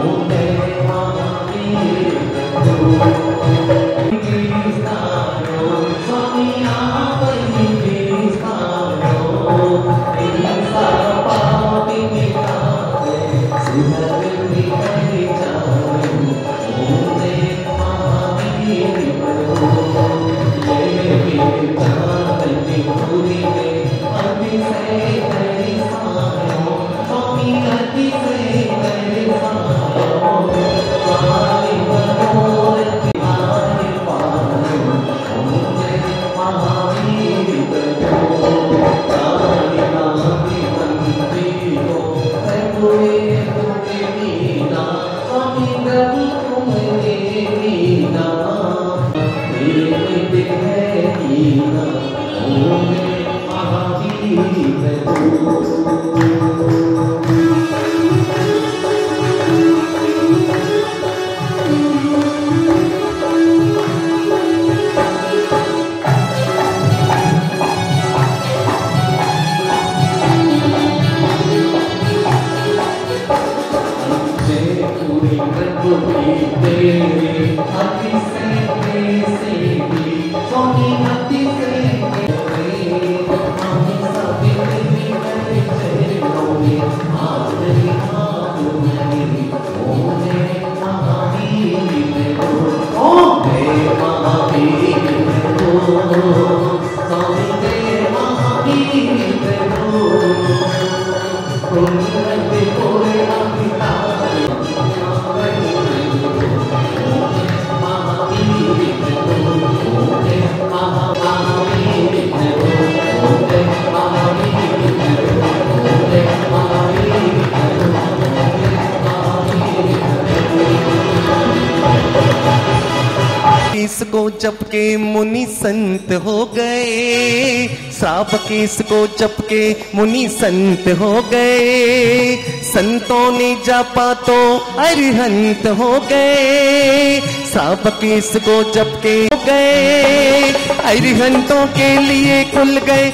Om इसको जप के मुनि संत हो गए, श्राप केस को जप के मुनि संत हो गए। संतों ने जपा तो अरिहंत हो गए, श्राप केस को जप के हो गए। अरिहंतों के लिए खुल गए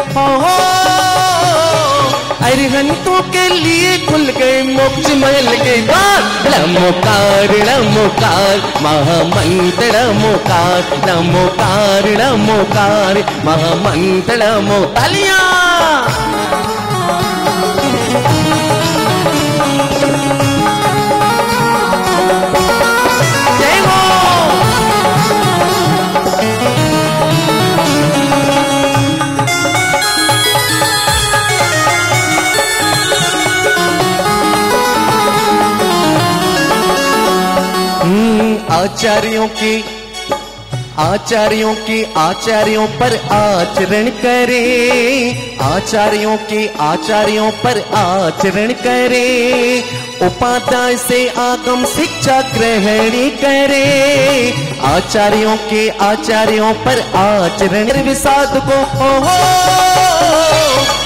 अरिहंतों के लिए खुल गए मोक्ष महल के द्वार। नमोकार नमोकार महामंत्र नमोकार, नमोकार नमोकार महामंत्र नमो। तालियां जय हो। आचार्यों पर आचरण करे, आचार्यों पर आचरण करे। उपाध्याय से आगम शिक्षा ग्रहण करे, आचार्यों पर आचरण। विषाद को हो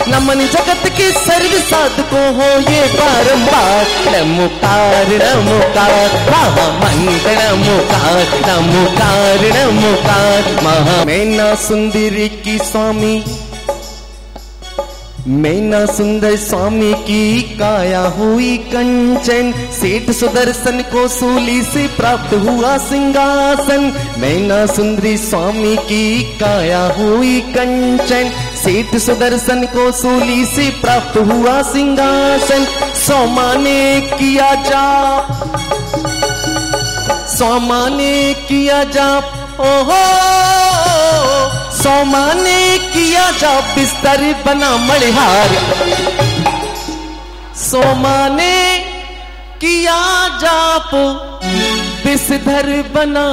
नमन जगत के सर्व साधको हो ये बारंबार। नमोकार नमोकार महामंत्र नमोकार, नमोकार नमोकार महा। मैना सुंदरी की स्वामी, मैना सुंदर स्वामी की काया हुई कंचन। सेठ सुदर्शन को सूली से प्राप्त हुआ सिंहासन। मैना सुंदरी स्वामी की काया हुई कंचन, सेठ सुदर्शन को सूली से प्राप्त हुआ सिंहासन। सोमा ने किया जाप ओहो, सोमा ने किया जाप बिस्तर बना मणिहार। सोमा ने किया जाप बिस्तर बना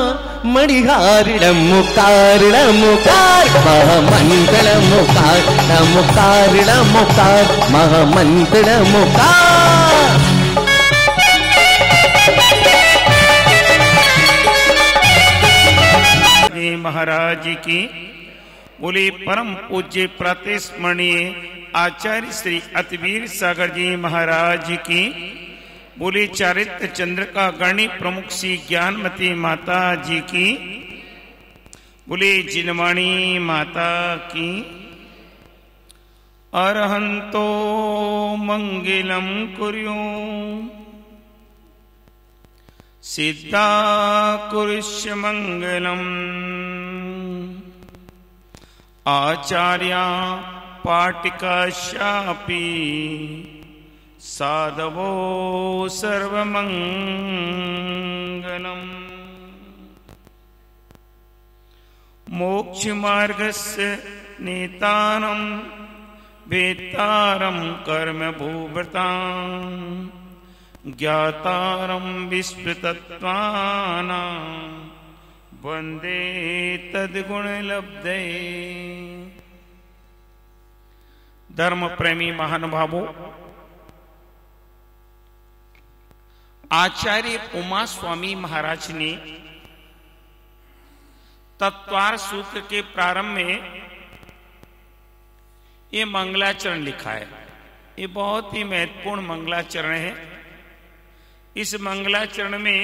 मणिहार। नमोकार नमोकार महामंत्र नमोकार, नमोकार नमोकार महामंत्र नमोकार। महाराज की बोले परम पूज्य प्रातस्मरणीय आचार्य श्री अतिवीर सागर जी महाराज की बोले चारित्र चंद्र का गणी प्रमुख श्री ज्ञानमती माता जी की बोले जिनवाणी माता की। अरहंतो मंगलम कुर्यो सिद्धा कुरुष्य मंगलम। आचार्या पाटिका शापी साधवो सर्वमंगलम। मोक्ष मार्गस्य नेतारं वेत्तारं कर्म भूभृतां ज्ञातारं विस्मृतत्वानां वंदे तद्गुणलब्धये। धर्म प्रेमी महानुभावों, आचार्य उमा स्वामी महाराज ने तत्वार सूत्र के प्रारंभ में ये मंगलाचरण लिखा है। ये बहुत ही महत्वपूर्ण मंगलाचरण है। इस मंगलाचरण में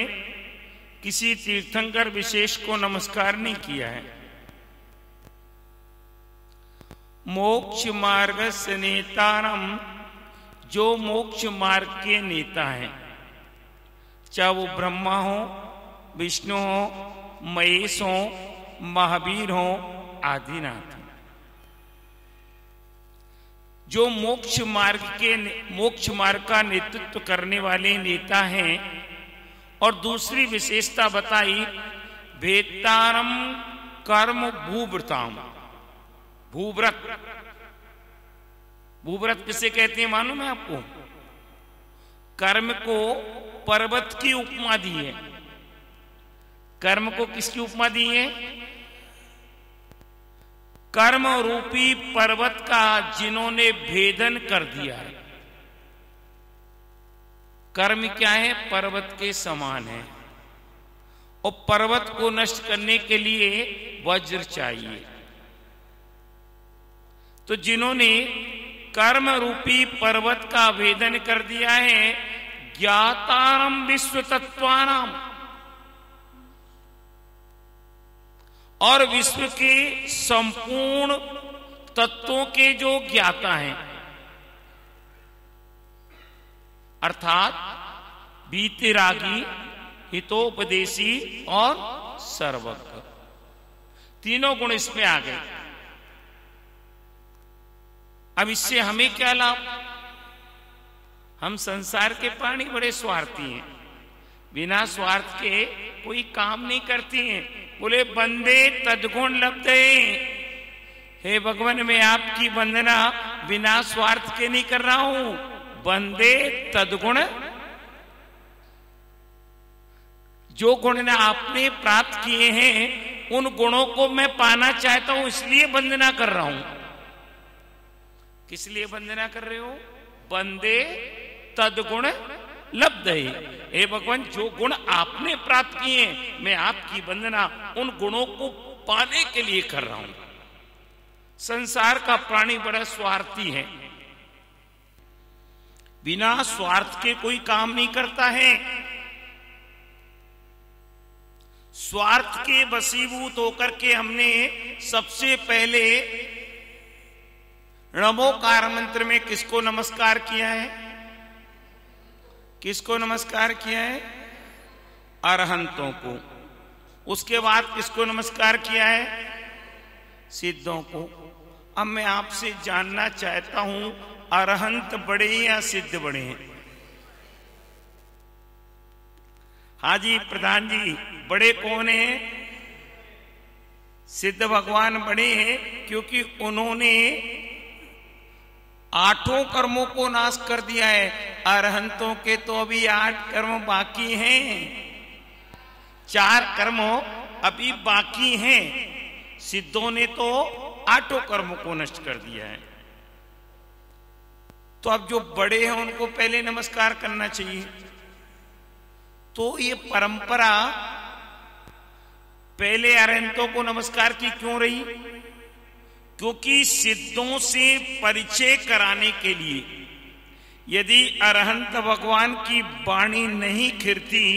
किसी तीर्थंकर विशेष को नमस्कार नहीं किया है। मोक्ष मार्ग से नेतारम, जो मोक्ष मार्ग के नेता हैं, चाहे वो ब्रह्मा हो, विष्णु हो, महेश हो, महावीर हो, आदिनाथ, जो मोक्ष मार्ग का नेतृत्व करने वाले नेता हैं। और दूसरी विशेषता बताई वेत्तारम कर्म भूव्रताम। भूव्रत, भूव्रत किसे कहते हैं मालूम है आपको? कर्म को पर्वत की उपमा दी है। कर्म को किसकी उपमा दी है? कर्म रूपी पर्वत का जिन्होंने भेदन कर दिया है। कर्म क्या है? पर्वत के समान है, और पर्वत को नष्ट करने के लिए वज्र चाहिए। तो जिन्होंने कर्म रूपी पर्वत का भेदन कर दिया है, ज्ञातारम विश्व तत्वानाम, और विश्व के संपूर्ण तत्वों के जो ज्ञाता हैं, अर्थात वीतरागी, हितोपदेशी और सर्वज्ञ, तीनों गुण इसमें आ गए। अब इससे हमें क्या लाभ? हम संसार के प्राणी बड़े स्वार्थी हैं, बिना स्वार्थ के कोई काम नहीं करते हैं। बोले बंदे तद्गुण लब्धे, हे भगवान मैं आपकी वंदना बिना स्वार्थ के नहीं कर रहा हूं। बंदे तद्गुण, जो गुण ने आपने प्राप्त किए हैं उन गुणों को मैं पाना चाहता हूं, इसलिए वंदना कर रहा हूं। किस लिए वंदना कर रहे हो? बंदे तद्गुण लब्धे, हे भगवान जो गुण आपने प्राप्त किए मैं आपकी वंदना उन गुणों को पाने के लिए कर रहा हूं। संसार का प्राणी बड़ा स्वार्थी है, बिना स्वार्थ के कोई काम नहीं करता है। स्वार्थ के वशीभूत होकर के हमने सबसे पहले नमोकार मंत्र में किसको नमस्कार किया है? किसको नमस्कार किया है? अरहंतों को। उसके बाद किसको नमस्कार किया है? सिद्धों को। अब मैं आपसे जानना चाहता हूं, अरहंत बड़े या सिद्ध बड़े हैं? हाँ जी प्रधान जी, बड़े कौन हैं? सिद्ध भगवान बड़े हैं, क्योंकि उन्होंने 8 कर्मों को नाश कर दिया है। अरहंतों के तो अभी 8 कर्म बाकी हैं, 4 कर्म अभी बाकी हैं। सिद्धों ने तो 8 कर्मों को नष्ट कर दिया है। तो अब जो बड़े हैं उनको पहले नमस्कार करना चाहिए। तो ये परंपरा पहले अरहंतों को नमस्कार की क्यों रही? क्योंकि सिद्धों से परिचय कराने के लिए यदि अरहंत भगवान की वाणी नहीं खिरती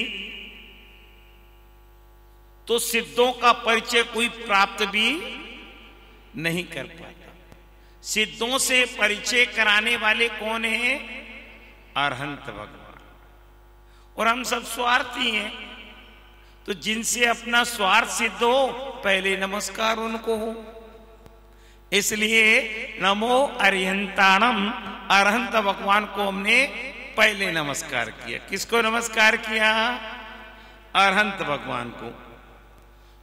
तो सिद्धों का परिचय कोई प्राप्त भी नहीं कर पाता। सिद्धों से परिचय कराने वाले कौन हैं? अरहंत भगवान। और हम सब स्वार्थी हैं, तो जिनसे अपना स्वार्थ सिद्ध हो पहले नमस्कार उनको हो। इसलिए नमो अरिहंताणम, अरहंत भगवान को हमने पहले नमस्कार किया। किसको नमस्कार किया? अरहंत भगवान को।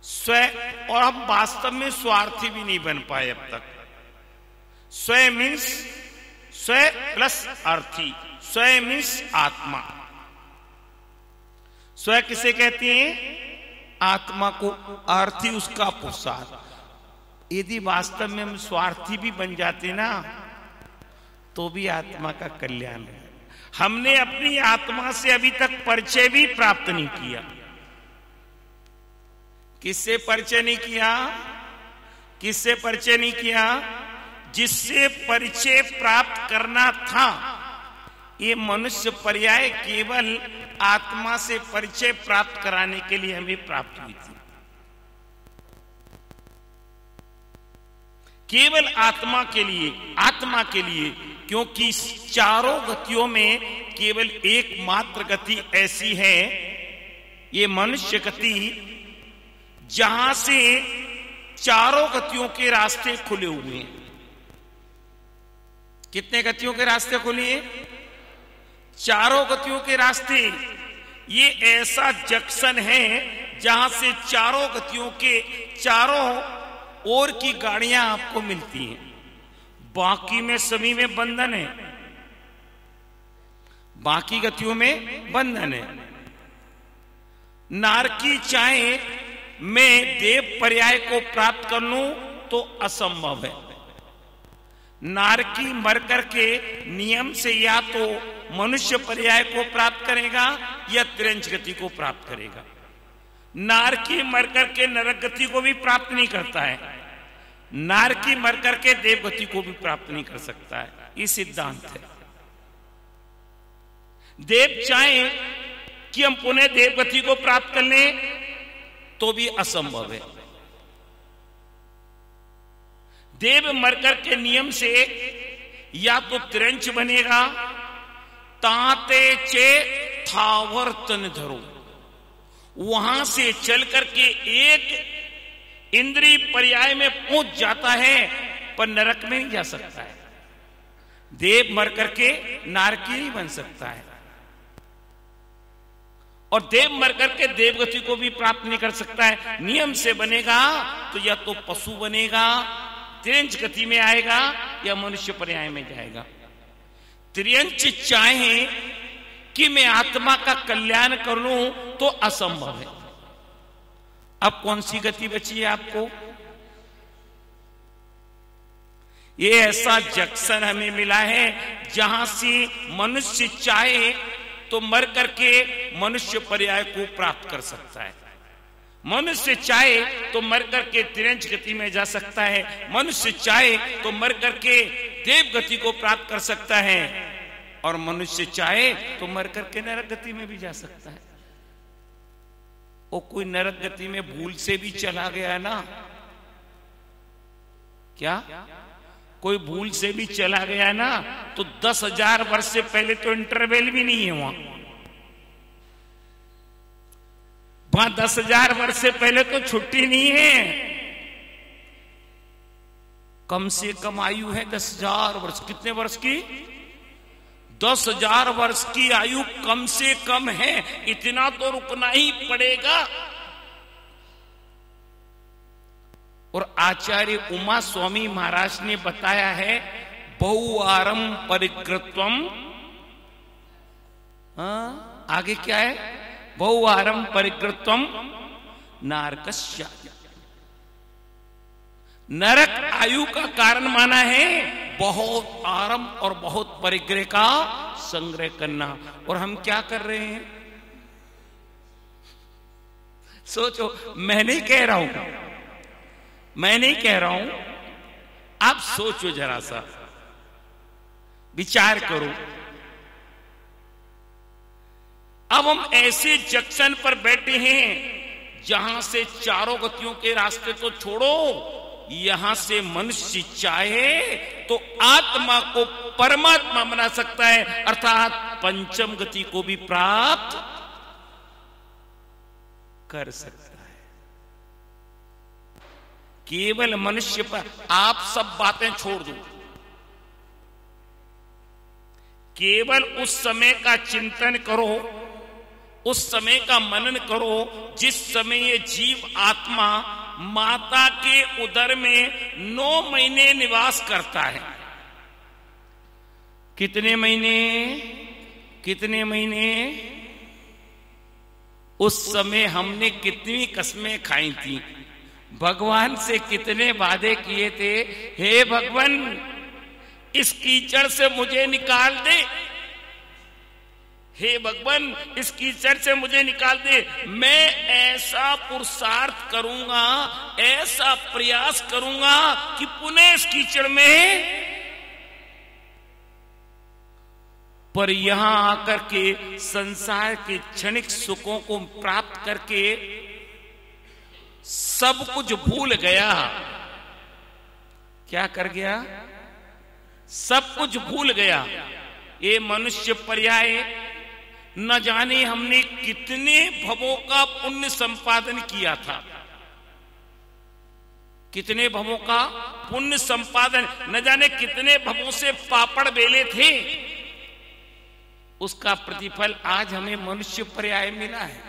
स्वयं, और हम वास्तव में स्वार्थी भी नहीं बन पाए अब तक। स्वयं मीन्स स्वयं प्लस अर्थी, स्वयं मीन्स आत्मा। स्वयं किसे कहते हैं? आत्मा को। अर्थी उसका पुरुषार्थ। यदि वास्तव में हम स्वार्थी भी बन जाते ना तो भी आत्मा का कल्याण है। हमने अपनी आत्मा से अभी तक परिचय भी प्राप्त नहीं किया। किससे परिचय नहीं किया? किससे परिचय नहीं किया? जिससे परिचय प्राप्त करना था। ये मनुष्य पर्याय केवल आत्मा से परिचय प्राप्त कराने के लिए हमें प्राप्त हुई थी। केवल आत्मा के लिए, आत्मा के लिए, क्योंकि चारों गतियों में केवल एकमात्र गति ऐसी है, ये मनुष्य गति, जहां से चारों गतियों के रास्ते खुले हुए हैं। कितने गतियों के रास्ते खुले हैं? चारों गतियों के रास्ते। ये ऐसा जंक्शन है जहां से चारों गतियों के चारों ओर की गाड़ियां आपको मिलती हैं। बाकी में सभी में बंधन है। बाकी गतियों में बंधन है। नारकी चाहे मैं देव पर्याय को प्राप्त कर लूं तो असंभव है। नारकी मर करके नियम से या तो मनुष्य पर्याय को प्राप्त करेगा या तिरंज गति को प्राप्त करेगा। नारकी मर करके नरक गति को भी प्राप्त नहीं करता है, नारकी मर करके देव गति को भी प्राप्त नहीं कर सकता है। ये सिद्धांत है। देव चाहे कि हम पुनः देव गति को प्राप्त कर लें तो भी असंभव है। देव मरकर के नियम से या तो तिरंच बनेगा, ताते चे थावर तन धरो, वहां से चल करके एक इंद्रिय पर्याय में पहुंच जाता है पर नरक में नहीं जा सकता है। देव मर करके नारकी नहीं बन सकता है और देव मर करके देवगति को भी प्राप्त नहीं कर सकता है। नियम से बनेगा तो या तो पशु बनेगा, तिरंच गति में आएगा, या मनुष्य पर्याय में जाएगा। तिरंच चाहे कि मैं आत्मा का कल्याण कर लूं तो असंभव है। अब कौन सी गति बची है आपको? ये ऐसा जंक्शन हमें मिला है जहां से मनुष्य चाहे तो मर करके मनुष्य पर्याय को प्राप्त कर सकता है, मनुष्य चाहे तो मर करके तिरंच गति में जा सकता है, मनुष्य चाहे तो मर करके देव गति को प्राप्त कर सकता है, और मनुष्य चाहे तो मर करके नरक गति में भी जा सकता है। वो कोई नरक गति में भूल से भी चला गया ना, क्या कोई भूल से भी चला गया ना, तो 10,000 वर्ष से पहले तो इंटरवल भी नहीं है वहां 10,000 वर्ष से पहले तो छुट्टी नहीं है। कम से कम आयु है 10,000 वर्ष। कितने वर्ष की? 10,000 वर्ष की आयु कम से कम है। इतना तो रुकना ही पड़ेगा। और आचार्य उमा स्वामी महाराज ने बताया है, बहुआरम परिकृतम, आगे क्या है? बहुआरम परिकृतम नारकस्य, नरक आयु का कारण माना है बहुत आरम और बहुत परिग्रह का संग्रह करना। और हम क्या कर रहे हैं? सोचो, मैं नहीं कह रहा हूं, मैं नहीं कह रहा हूं, आप सोचो, जरा सा विचार करो। अब हम ऐसे जंक्शन पर बैठे हैं जहां से चारों गतियों के रास्ते तो छोड़ो, यहां से मनुष्य चाहे तो आत्मा को परमात्मा बना सकता है, अर्थात पंचम गति को भी प्राप्त कर सकता है। केवल मनुष्य पर आप सब बातें छोड़ दो, केवल उस समय का चिंतन करो, उस समय का मनन करो जिस समय ये जीव आत्मा माता के उदर में 9 महीने निवास करता है। कितने महीने? कितने महीने? उस समय हमने कितनी कसमें खाई थी, भगवान से कितने वादे किए थे, हे भगवान इस कीचड़ से मुझे निकाल दे, हे भगवान इस कीचड़ से मुझे निकाल दे। मैं ऐसा पुरुषार्थ करूंगा, ऐसा प्रयास करूंगा कि पुनः इस कीचड़ में, पर यहां आकर के संसार के क्षणिक सुखों को प्राप्त करके सब कुछ भूल गया। क्या कर गया? सब कुछ भूल गया। ये मनुष्य पर्याय न जाने हमने कितने भवों का पुण्य संपादन किया था, कितने भवों का पुण्य संपादन, न जाने कितने भवों से पापड़ बेले थे, उसका प्रतिफल आज हमें मनुष्य पर्याय मिला है।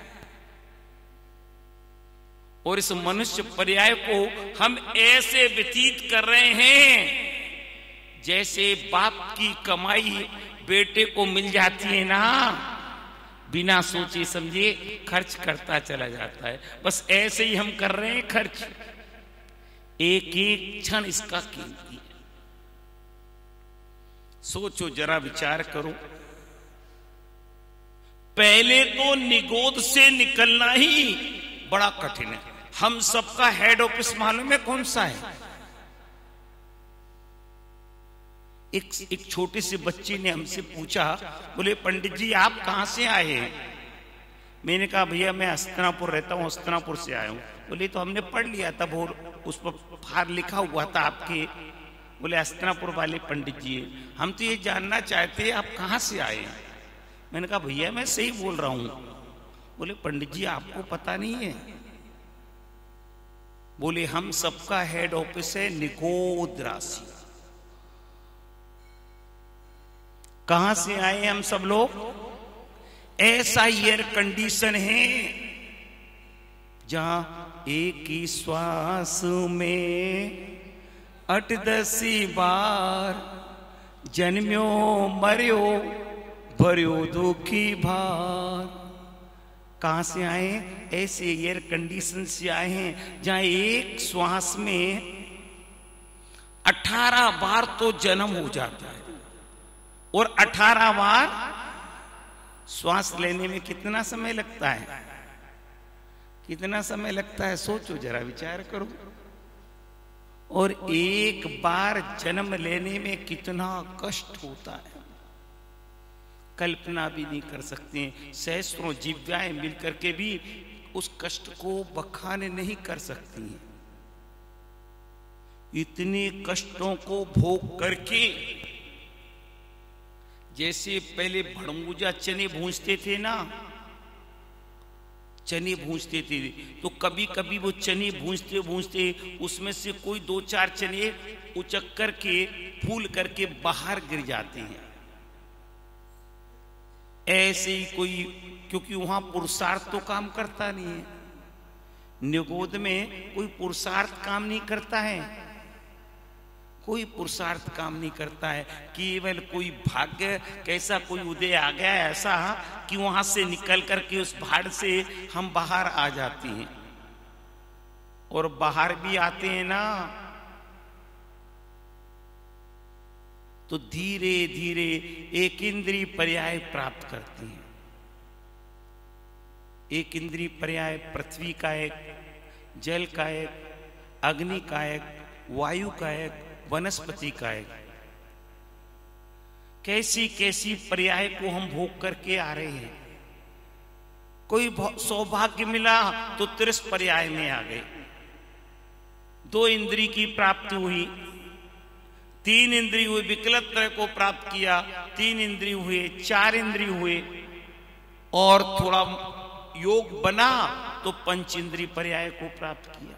और इस मनुष्य पर्याय को हम ऐसे व्यतीत कर रहे हैं जैसे बाप की कमाई बेटे को मिल जाती है ना, बिना सोचे समझे खर्च करता चला जाता है। बस ऐसे ही हम कर रहे हैं खर्च, एक एक क्षण इसका कीमती है। सोचो जरा, विचार करो। पहले तो निगोद से निकलना ही बड़ा कठिन है। हम सबका हेड ऑफिस मालूम है कौन सा है? एक छोटे से बच्चे ने हमसे पूछा, बोले पंडित जी आप कहां से आए हैं? मैंने कहा भैया मैं हस्तिनापुर रहता हूं, हस्तिनापुर से आया हूं। बोले तो हमने पढ़ लिया था, और उस पर बाहर लिखा हुआ था आपके, बोले हस्तिनापुर वाले पंडित जी है। हम तो ये जानना चाहते हैं आप कहां से आए हैं। मैंने कहा भैया मैं सही बोल रहा हूं। बोले पंडित जी आपको पता नहीं है? बोले हम सबका हेड ऑफिस है निगोद राशि। कहां से आए हम सब लोग? ऐसा एयर कंडीशन है जहां एक ही श्वास में 8-10 बार जन्म्यो मर्यो भर्यो दुखी भार। कहां से आए? ऐसे एयर कंडीशन से आए हैं जहां एक श्वास में 18 बार तो जन्म हो जाता है, और 18 बार श्वास लेने में कितना समय लगता है? कितना समय लगता है? सोचो जरा, विचार करो। और एक बार जन्म लेने में कितना कष्ट होता है, कल्पना भी नहीं कर सकते। सहस्त्रों जीव्याएं मिलकर के भी उस कष्ट को बखान नहीं कर सकती हैं। इतने कष्टों को भोग करके, जैसे पहले भड़मूजा चने भूंजते थे ना, चने भूंजते थे, तो कभी कभी वो चने भूंजते भूंजते उसमें से कोई 2-4 चने उचक करके फूल करके बाहर गिर जाते हैं। ऐसे ही कोई, क्योंकि वहां पुरुषार्थ तो काम करता नहीं है, निगोद में कोई पुरुषार्थ काम नहीं करता है, कोई पुरुषार्थ काम नहीं करता है। केवल कोई भाग्य कैसा कोई उदय आ गया ऐसा कि वहां से निकल करके उस भाड़ से हम बाहर आ जाते हैं। और बाहर भी आते हैं ना तो धीरे धीरे एक इंद्रिय पर्याय प्राप्त करते हैं। एक इंद्रिय पर्याय पृथ्वी का एक, जल का एक, अग्नि का एक, वायु का एक, वनस्पति का एक। कैसी कैसी पर्याय को हम भोग करके आ रहे हैं। कोई सौभाग्य मिला तो 30 पर्याय में आ गए। 2 इंद्रिय की प्राप्ति हुई, 3 इंद्रिय हुए, विकल्प त्रय को प्राप्त किया, 3 इंद्रिय हुए, 4 इंद्रिय हुए, और थोड़ा योग बना तो 5 इंद्रिय पर्याय को प्राप्त किया।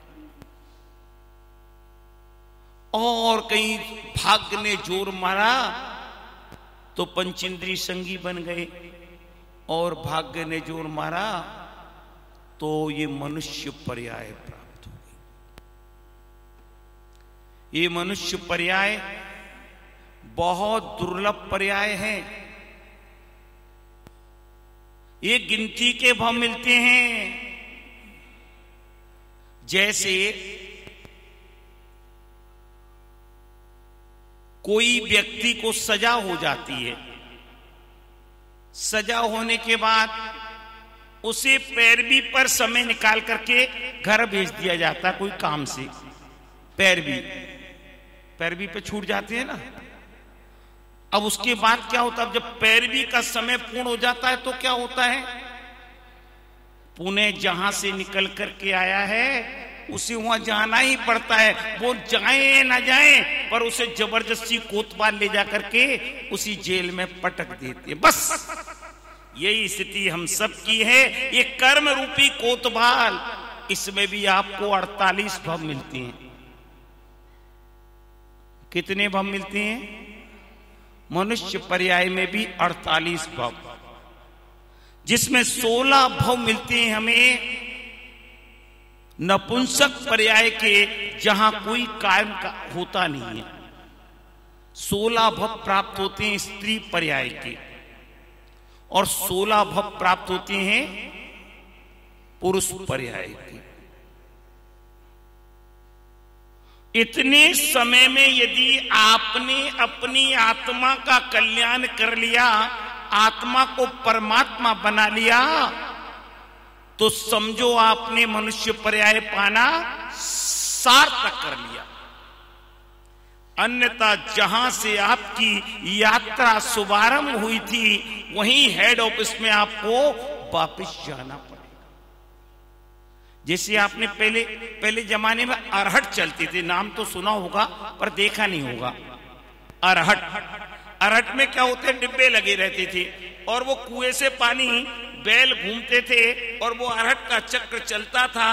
और कहीं भाग्य ने जोर मारा तो 5 इंद्रिय संगी बन गए, और भाग्य ने जोर मारा तो ये मनुष्य पर्याय प्राप्त हो गई। ये मनुष्य पर्याय बहुत दुर्लभ पर्याय है। ये गिनती के भाव मिलते हैं। जैसे कोई व्यक्ति को सजा हो जाती है, सजा होने के बाद उसे पैरवी पर समय निकाल करके घर भेज दिया जाता कोई काम से। पैरवी पे छूट जाते हैं ना। अब उसके बाद क्या होता है? जब पैरवी का समय पूर्ण हो जाता है तो क्या होता है? पुणे जहां से निकल करके आया है उसे वहां जाना ही पड़ता है। वो जाए ना जाए पर उसे जबरदस्ती कोतवाल ले जा करके उसी जेल में पटक देते। बस यही स्थिति हम सब की है। ये कर्म रूपी कोतवाल, इसमें भी आपको 48 भव मिलते हैं। कितने भव मिलते हैं? मनुष्य पर्याय में भी 48 भव, जिसमें 16 भव मिलते हैं हमें नपुंसक पर्याय के, जहां कोई कायम का होता नहीं है। 16 भव प्राप्त होते हैं स्त्री पर्याय के और 16 भव प्राप्त होते हैं पुरुष पर्याय के। इतने समय में यदि आपने अपनी आत्मा का कल्याण कर लिया, आत्मा को परमात्मा बना लिया, तो समझो आपने मनुष्य पर्याय पाना सार्थक कर लिया। अन्यथा जहां से आपकी यात्रा शुभारंभ हुई थी वहीं हेड ऑफिस में आपको वापस जाना पड़ेगा। जैसे आपने पहले जमाने में अरहट चलती थी, नाम तो सुना होगा पर देखा नहीं होगा। अरहट में क्या होते, डिब्बे लगे रहते थे और वो कुएं से पानी बैल घूमते थे और वो अरहट का चक्र चलता था।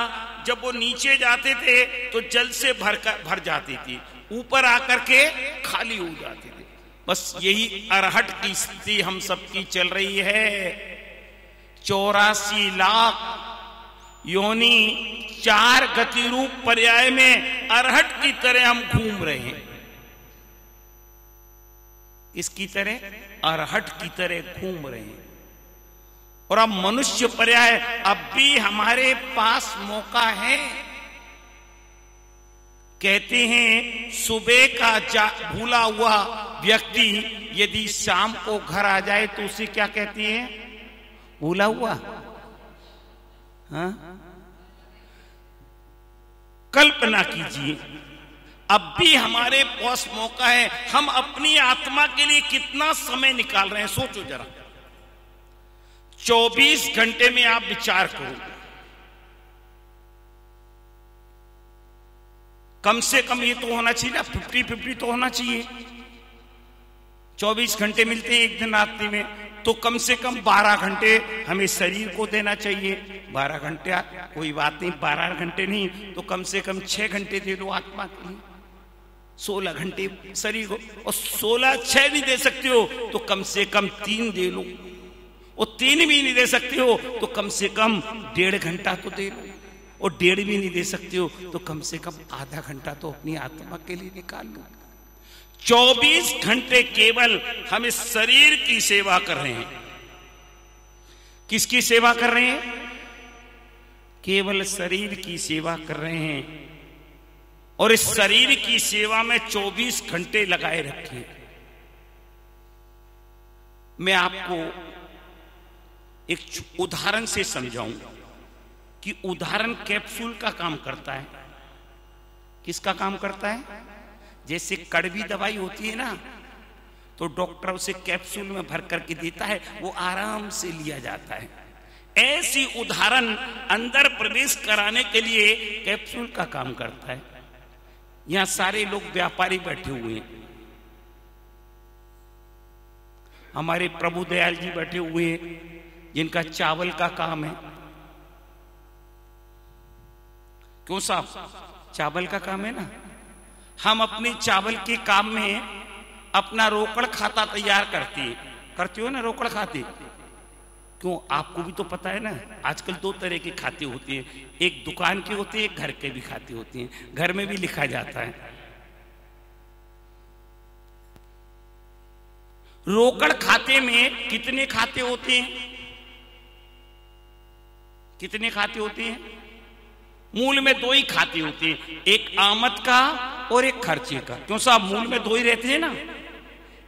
जब वो नीचे जाते थे तो जल से भर जाती थी, ऊपर आकर के खाली हो जाती थी। बस यही अरहट की स्थिति हम सबकी चल रही है। 84 लाख योनि 4 गति रूप पर्याय में अरहट की तरह हम घूम रहे हैं। इसकी तरह, अरहट की तरह घूम रहे हैं। और अब मनुष्य पर्याय, अब भी हमारे पास मौका है। कहते हैं सुबह का भूला हुआ व्यक्ति यदि शाम को घर आ जाए तो उसे क्या कहते हैं, भूला हुआ। हाँ? कल्पना कीजिए, अब भी हमारे पास मौका है। हम अपनी आत्मा के लिए कितना समय निकाल रहे हैं, सोचो जरा। 24 घंटे में आप विचार करो, कम से कम ये तो होना चाहिए ना, 50-50 तो होना चाहिए। 24 घंटे मिलते हैं एक दिन रात्रि में, तो कम से कम 12 घंटे हमें शरीर को देना चाहिए। 12 घंटे कोई बात नहीं, 12 घंटे नहीं तो कम से कम 6 घंटे दे दो आत्मा के लिए, 16 घंटे शरीर को। और 6 नहीं दे सकते हो तो कम से कम 3 दे लो, और 3 भी नहीं दे सकते हो तो कम से कम 1.5 घंटा तो दे लो, और 1.5 भी नहीं दे सकते हो तो कम से कम आधा घंटा तो अपनी आत्मा के लिए निकाल लो। 24 घंटे केवल हम इस शरीर की सेवा कर रहे हैं। किसकी सेवा कर रहे हैं? केवल शरीर की सेवा कर रहे हैं। और इस शरीर की सेवा में 24 घंटे लगाए रखे। मैं आपको एक उदाहरण से समझाऊं कि उदाहरण कैप्सूल का काम करता है। किसका काम करता है? जैसे कड़वी दवाई होती है ना, तो डॉक्टर उसे कैप्सूल में भर करके देता है, वो आराम से लिया जाता है। ऐसी उदाहरण अंदर प्रवेश कराने के लिए कैप्सूल का काम करता है। यहां सारे लोग व्यापारी बैठे हुए हैं। हमारे प्रभु दयाल जी बैठे हुए हैं जिनका चावल का काम है। क्यों साहब? चावल का काम है ना। हम अपने चावल के काम में अपना रोकड़ खाता तैयार करते हो ना, रोकड़ खाते। क्यों? आपको भी तो पता है ना, आजकल 2 तरह के खाते होते हैं, एक दुकान के होते हैं, एक घर के भी खाते होते हैं। घर में भी लिखा जाता है। रोकड़ खाते में कितने खाते होते हैं? कितने खाते होते हैं? मूल में 2 ही खाते होते हैं, एक आमद का और एक खर्चे का। क्यों साहब? मूल में 2 ही रहते हैं ना,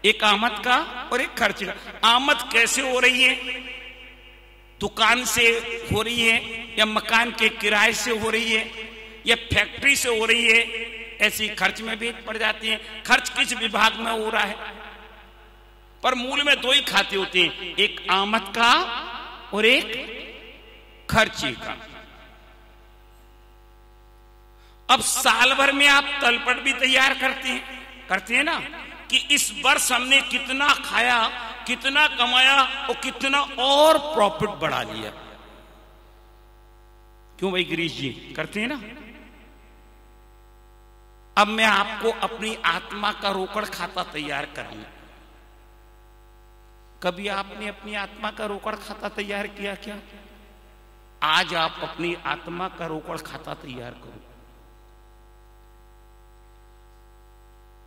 एक आमद का और एक खर्चे का। आमद कैसे हो रही है? दुकान से हो रही है, या मकान के किराए से हो रही है, या फैक्ट्री से हो रही है। ऐसी खर्च में भी पड़ जाती है। खर्च किस विभाग में हो रहा है? पर मूल में 2 ही खाते होते हैं, एक आमद का और एक खर्चे का। अब साल भर में आप तलपट भी तैयार करते हैं ना, कि इस वर्ष हमने कितना खाया, कितना कमाया और कितना और प्रॉफिट बढ़ा लिया। क्यों भाई गिरीश जी? करते हैं ना। अब मैं आपको अपनी आत्मा का रोकड़ खाता तैयार कराऊं। कभी आपने अपनी आत्मा का रोकड़ खाता तैयार किया क्या? आज आप अपनी आत्मा का रोकड़ खाता तैयार करो।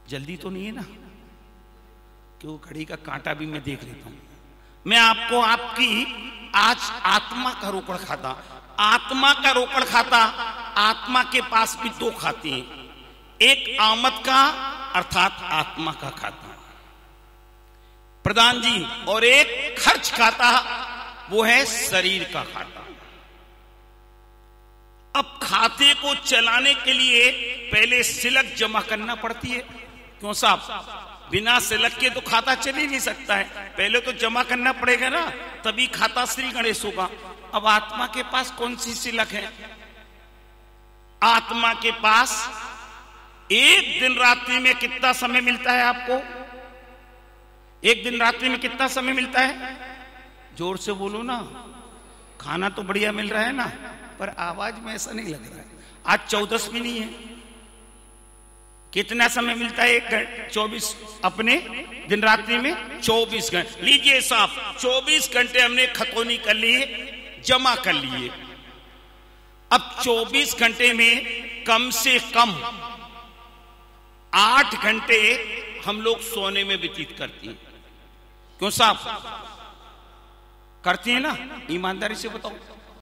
जल्दी तो नहीं है ना, क्यों घड़ी का कांटा भी मैं देख लेता हूं। मैं आपको आपकी आज आत्मा का रोकड़ खाता, आत्मा का रोकड़ खाता। आत्मा के पास भी दो खाते हैं, एक आमद का अर्थात आत्मा का खाता प्रधान जी, और एक खर्च खाता, वो है शरीर का खाता। अब खाते को चलाने के लिए पहले सिलक जमा करना पड़ती है। क्यों साहब, बिना सिलक के तो खाता चल ही नहीं सकता है, पहले तो जमा करना पड़ेगा ना, तभी खाता श्री गणेश होगा। अब आत्मा के पास कौन सी सिलक है? आत्मा के पास एक दिन रात्रि में कितना समय मिलता है आपको? एक दिन रात्रि में कितना समय मिलता है? जोर से बोलो ना, खाना तो बढ़िया मिल रहा है ना, पर आवाज में ऐसा नहीं लग रहा है। आज 14 भी नहीं है, कितना समय मिलता है? 24 अपने दिन रात्रि में 24 घंटे। लीजिए साहब, 24 घंटे हमने खतौनी कर लिए, जमा कर लिए। अब 24 घंटे में कम से कम 8 घंटे हम लोग सोने में व्यतीत करते हैं। क्यों साहब, करते हैं ना? ईमानदारी से बताओ।